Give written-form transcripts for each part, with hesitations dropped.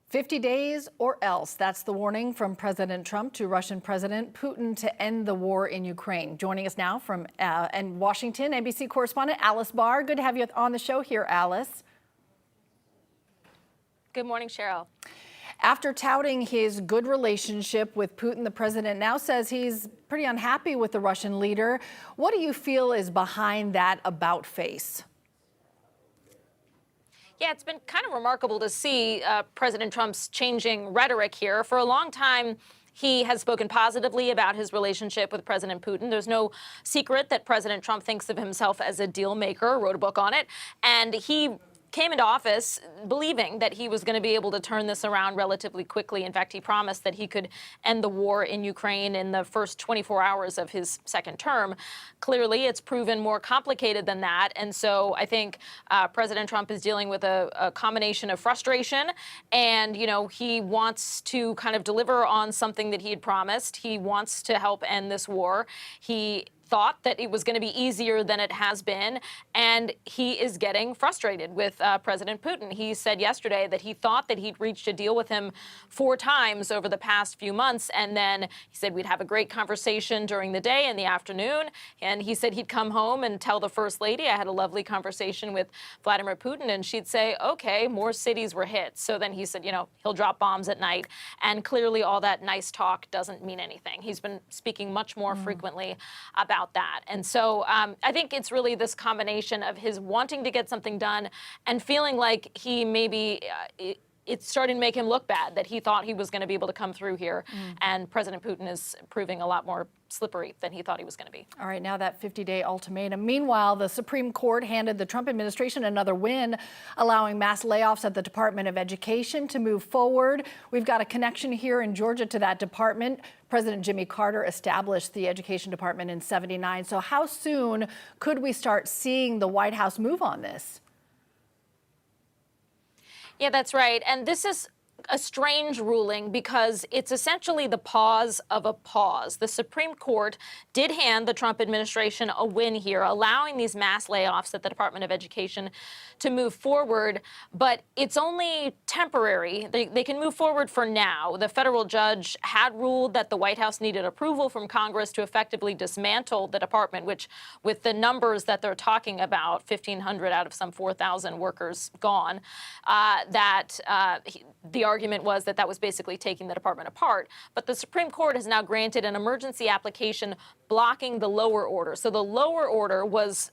50 days or else. That's the warning from President Trump to Russian President Putin to end the war in Ukraine. Joining us now from Washington, NBC correspondent Alice Barr. Good to have you on the show here, Alice. Good morning, Cheryl. After touting his good relationship with Putin, the president now says he's pretty unhappy with the Russian leader. What do you feel is behind that about face? Yeah, it's been kind of remarkable to see President Trump's changing rhetoric here. For a long time, he has spoken positively about his relationship with President Putin. There's no secret that President Trump thinks of himself as a deal maker, wrote a book on it, and he came into office believing that he was going to be able to turn this around relatively quickly. In fact, he promised that he could end the war in Ukraine in the first 24 hours of his second term. Clearly, it's proven more complicated than that. And so I think President Trump is dealing with a combination of frustration and, he wants to kind of deliver on something that he had promised. He wants to help end this war. He thought that it was going to be easier than it has been, and he is getting frustrated with President Putin. He said yesterday that he thought that he'd reached a deal with him 4 times over the past few months, and then he said we'd have a great conversation during the day and the afternoon, and he said he'd come home and tell the First Lady, I had a lovely conversation with Vladimir Putin, and she'd say, okay, more cities were hit. So then he said, he'll drop bombs at night, and clearly all that nice talk doesn't mean anything. He's been speaking much more frequently about that. And so I think it's really this combination of his wanting to get something done and feeling like he maybe it's starting to make him look bad, that he thought he was going to be able to come through here. And President Putin is proving a lot more slippery than he thought he was going to be. All right, now that 50-day ultimatum. Meanwhile, the Supreme Court handed the Trump administration another win, allowing mass layoffs at the Department of Education to move forward. We've got a connection here in Georgia to that department. President Jimmy Carter established the Education Department in '79. So how soon could we start seeing the White House move on this? Yeah, that's right. And this is a strange ruling because it's essentially the pause of a pause. The Supreme Court did hand the Trump administration a win here, allowing these mass layoffs at the Department of Education to move forward, but it's only temporary. They can move forward for now. The federal judge had ruled that the White House needed approval from Congress to effectively dismantle the department, which with the numbers that they're talking about, 1,500 out of some 4,000 workers gone, the argument was that that was basically taking the department apart. But the Supreme Court has now granted an emergency application blocking the lower order. So the lower order was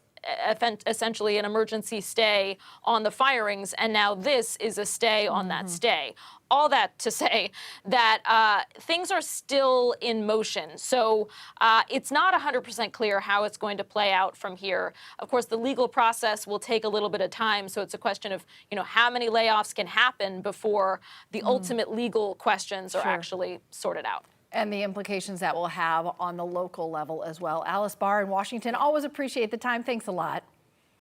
essentially an emergency stay on the firings, and now this is a stay on that stay. All that to say that things are still in motion. So it's not 100% clear how it's going to play out from here. Of course, the legal process will take a little bit of time. So it's a question of, how many layoffs can happen before the ultimate legal questions are actually sorted out. And the implications that will have on the local level as well. Alice Barr in Washington, always appreciate the time. Thanks a lot.